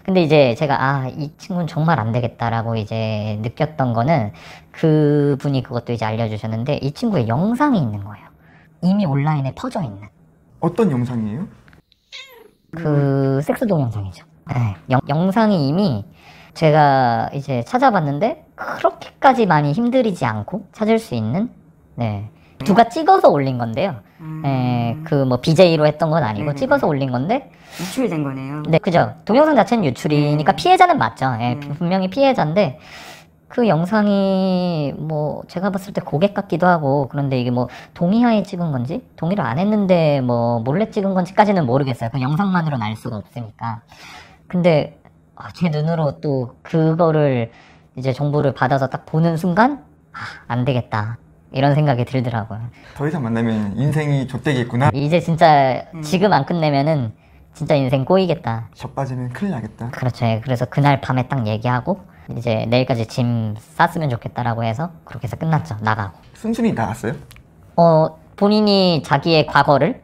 근데 이제 제가 이 친구는 정말 안 되겠다라고 이제 느꼈던 거는 그분이 그것도 이제 알려주셨는데 이 친구의 영상이 있는 거예요. 이미 온라인에 퍼져 있는. 어떤 영상이에요? 그 섹스 동영상이죠. 네. 영상이 이미 제가 이제 찾아봤는데 그렇게까지 많이 힘들이지 않고 찾을 수 있는 네. 누가 찍어서 올린 건데요. 네, 그 뭐 BJ로 했던 건 아니고 찍어서 올린 건데 유출된 거네요. 네, 그죠. 동영상 자체는 유출이니까 피해자는 맞죠. 예, 분명히 피해자인데 그 영상이 뭐 제가 봤을 때 고객 같기도 하고 그런데 이게 뭐 동의하에 찍은 건지 동의를 안 했는데 뭐 몰래 찍은 건지까지는 모르겠어요. 그 영상만으로는 알 수가 없으니까. 근데 제 눈으로 또 그거를 이제 정보를 받아서 딱 보는 순간 안 되겠다 이런 생각이 들더라고요. 더 이상 만나면 인생이 좆되겠구나. 이제 진짜 지금 안 끝내면은 진짜 인생 꼬이겠다. 저 빠지면 큰일 나겠다. 그렇죠. 예, 그래서 그날 밤에 딱 얘기하고 이제 내일까지 짐 쌌으면 좋겠다라고 해서 그렇게 해서 끝났죠. 나가고. 순순히 나갔어요? 본인이 자기의 과거를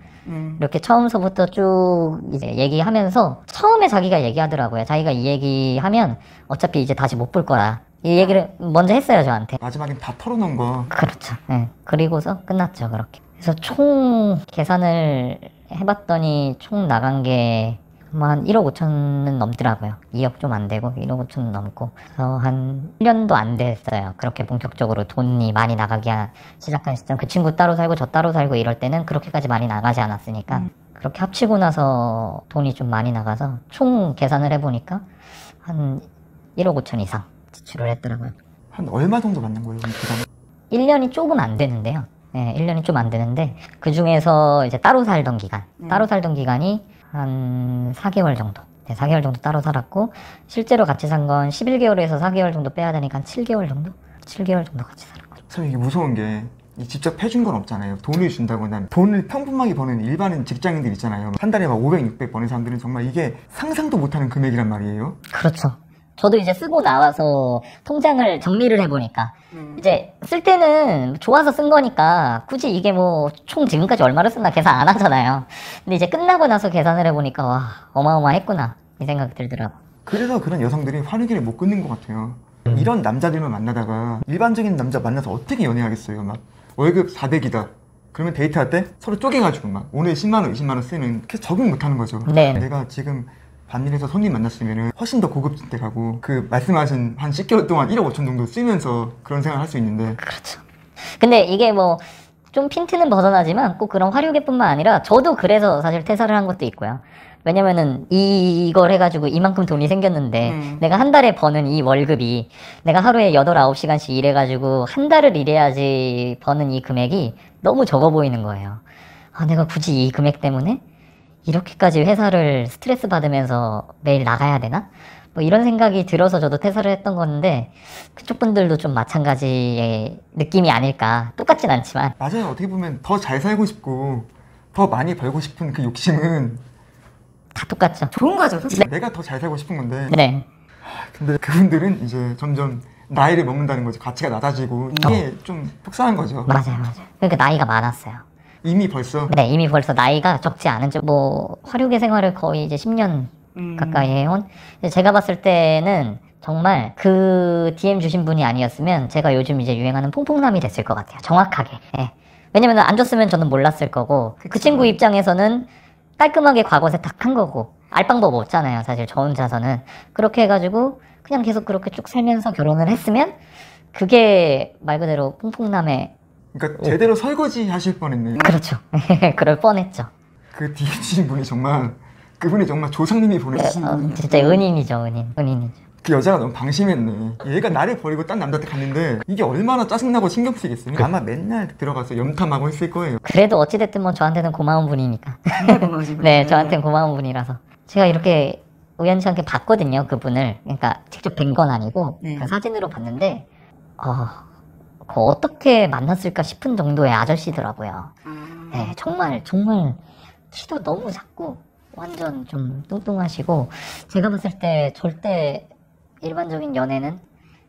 이렇게 처음서부터 쭉 이제 얘기하면서 처음에 자기가 얘기하더라고요. 자기가 이 얘기하면 어차피 이제 다시 못 볼 거라. 이 얘기를 먼저 했어요, 저한테. 마지막엔 다 털어놓은 거. 그렇죠. 예. 그리고서 끝났죠, 그렇게. 그래서 총 계산을 해봤더니 총 나간 게 한 1억 5천은 넘더라고요. 2억 좀 안 되고 1억 5천은 넘고. 그래서 한 1년도 안 됐어요. 그렇게 본격적으로 돈이 많이 나가기 시작한 시점. 그 친구 따로 살고 저 따로 살고 이럴 때는 그렇게까지 많이 나가지 않았으니까. 그렇게 합치고 나서 돈이 좀 많이 나가서 총 계산을 해보니까 한 1억 5천 이상 지출을 했더라고요. 한 얼마 정도 받는 거예요? 1년이 조금 안 되는데요. 네, 1년이 좀 안 되는데 그 중에서 이제 따로 살던 기간, 따로 살던 기간이 한 4개월 정도. 네, 4개월 정도 따로 살았고 실제로 같이 산 건 11개월에서 4개월 정도 빼야 되니까 한 7개월 정도? 7개월 정도 같이 살았거든요. 참 이게 무서운 게 직접 해준 건 없잖아요. 돈을 준다거나 돈을 평범하게 버는 일반인 직장인들 있잖아요. 한 달에 막 500, 600 버는 사람들은 정말 이게 상상도 못하는 금액이란 말이에요. 그렇죠. 저도 이제 쓰고 나와서 통장을 정리를 해보니까 이제 쓸 때는 좋아서 쓴 거니까 굳이 이게 뭐 총 지금까지 얼마를 썼나 계산 안 하잖아요. 근데 이제 끝나고 나서 계산을 해보니까 와 어마어마했구나 이 생각이 들더라고. 그래서 그런 여성들이 환희기를 못 끊는 것 같아요. 이런 남자들만 만나다가 일반적인 남자 만나서 어떻게 연애하겠어요. 막 월급 400이다. 그러면 데이트할 때 서로 쪼개가지고 막 오늘 10만원, 20만원 쓰는 그래서 적응 못하는 거죠. 네. 내가 지금 반일에서 손님 만났으면 훨씬 더 고급진 데 가고 그 말씀하신 한 10개월 동안 1억 5천 정도 쓰면서 그런 생활을 할 수 있는데. 그렇죠. 근데 이게 뭐 좀 핀트는 벗어나지만 꼭 그런 화류계뿐만 아니라 저도 그래서 사실 퇴사를 한 것도 있고요. 왜냐면은 이걸 해가지고 이만큼 돈이 생겼는데 내가 한 달에 버는 이 월급이 내가 하루에 8, 9시간씩 일해가지고 한 달을 일해야지 버는 이 금액이 너무 적어 보이는 거예요. 내가 굳이 이 금액 때문에 이렇게까지 회사를 스트레스 받으면서 매일 나가야 되나? 뭐 이런 생각이 들어서 저도 퇴사를 했던 건데 그쪽 분들도 좀 마찬가지의 느낌이 아닐까. 똑같진 않지만. 맞아요. 어떻게 보면 더 잘 살고 싶고 더 많이 벌고 싶은 그 욕심은 다 똑같죠. 좋은 거죠, 솔직히. 내가 더 잘 살고 싶은 건데. 네. 근데 그분들은 이제 점점 나이를 먹는다는 거죠. 가치가 낮아지고 이게 좀 속상한 거죠. 맞아요. 그러니까 나이가 많았어요. 이미 벌써. 네, 이미 벌써 나이가 적지 않은 뭐 화류계 생활을 거의 이제 10년 가까이 해온. 제가 봤을 때는 정말 그 DM 주신 분이 아니었으면 제가 요즘 이제 유행하는 퐁퐁남이 됐을 것 같아요. 정확하게. 예. 왜냐면 안 줬으면 저는 몰랐을 거고 그 친구 입장에서는 깔끔하게 과거 세탁한 거고 알 방법 없잖아요. 사실 저 혼자서는. 그렇게 해가지고 그냥 계속 그렇게 쭉 살면서 결혼을 했으면 그게 말 그대로 퐁퐁남의 그러니까 제대로 설거지 하실 뻔했네. 그렇죠. 그럴 뻔했죠. 그 DM 주신 분이 정말 그분이 정말 조상님이 보내주신 분. 진짜 은인이죠, 은인이죠. 그 여자가 너무 방심했네. 얘가 나를 버리고 딴 남자한테 갔는데 이게 얼마나 짜증나고 신경 쓰이겠어요. 아마 맨날 들어가서 염탐하고 했을 거예요. 그래도 어찌됐든 뭐 저한테는 고마운 분이니까. 고마우시구나. 네, 저한테는 고마운 분이라서. 제가 이렇게 우연치 않게 봤거든요, 그분을. 그러니까 직접 뵌 건 아니고 그 사진으로 봤는데 어떻게 만났을까 싶은 정도의 아저씨더라고요. 네, 정말 키도 너무 작고 완전 좀 뚱뚱하시고 제가 봤을 때 절대 일반적인 연애는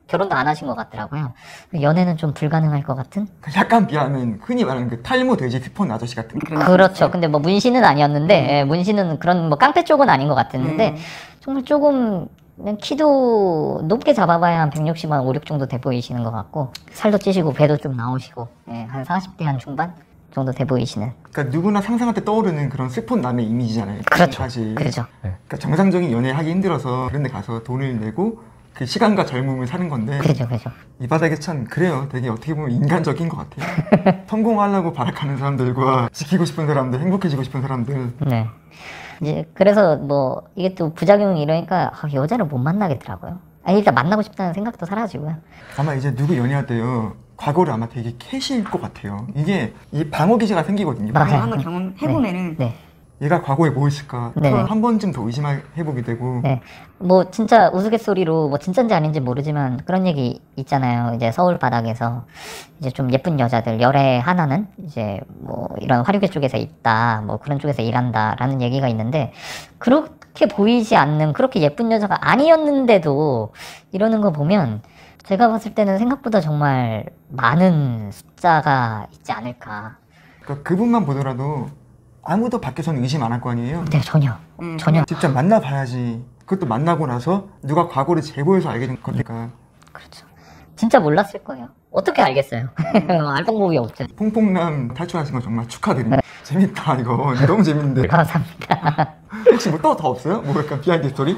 결혼도 안 하신 것 같더라고요. 연애는 좀 불가능할 것 같은? 약간 비하면 흔히 말하는 그 탈모 돼지 스폰 아저씨 같은. 그렇죠. 근데 뭐 문신은 아니었는데 문신은 그런 뭐 깡패 쪽은 아닌 것 같았는데 정말 조금 그냥 키도 높게 잡아봐야 한 160한 5, 6 정도 돼 보이시는 것 같고 살도 찌시고 배도 좀 나오시고 예, 한 40대 한 중반 정도 돼 보이시는. 그러니까 누구나 상상할 때 떠오르는 그런 슬픈 남의 이미지잖아요. 그렇죠. 사실. 그렇죠. 그러니까 정상적인 연애하기 힘들어서 그런 데 가서 돈을 내고 그 시간과 젊음을 사는 건데 그렇죠. 그렇죠. 이 바닥에 참 그래요. 되게 어떻게 보면 인간적인 것 같아요. 성공하려고 발악하는 사람들과 지키고 싶은 사람들, 행복해지고 싶은 사람들. 네. 이제 그래서 뭐 이게 또 부작용이 이러니까 여자를 못 만나겠더라고요. 아니 일단 만나고 싶다는 생각도 사라지고요. 아마 이제 누구 연애할 때요. 과거를 아마 되게 캐실 것 같아요. 이게 이 방어 기제가 생기거든요. 맞아요. 한번 경험해보면은 네. 얘가 과거에 뭐 했을까? 네. 한 번쯤 더 의심해보게 되고. 네. 뭐 진짜 우스갯소리로 뭐 진짜인지 아닌지 모르지만 그런 얘기 있잖아요. 이제 서울 바닥에서 이제 좀 예쁜 여자들 열에 하나는 이제 뭐 이런 화류계 쪽에서 있다. 뭐 그런 쪽에서 일한다라는 얘기가 있는데 그렇게 보이지 않는 그렇게 예쁜 여자가 아니었는데도 이러는 거 보면 제가 봤을 때는 생각보다 정말 많은 숫자가 있지 않을까. 그러니까 그분만 보더라도 아무도 밖에서는 의심 안 할 거 아니에요? 네, 전혀. 전혀. 직접 만나봐야지. 그것도 만나고 나서 누가 과거를 제보해서 알게 된 거니까. 그렇죠. 진짜 몰랐을 거예요. 어떻게 알겠어요? 알 방법이 없죠. 퐁퐁남 탈출하신 거 정말 축하드립니다. 재밌다 이거. 너무 재밌는데. 감사합니다. 혹시 뭐 또 더 없어요? 뭐 약간 비하인드 스토리?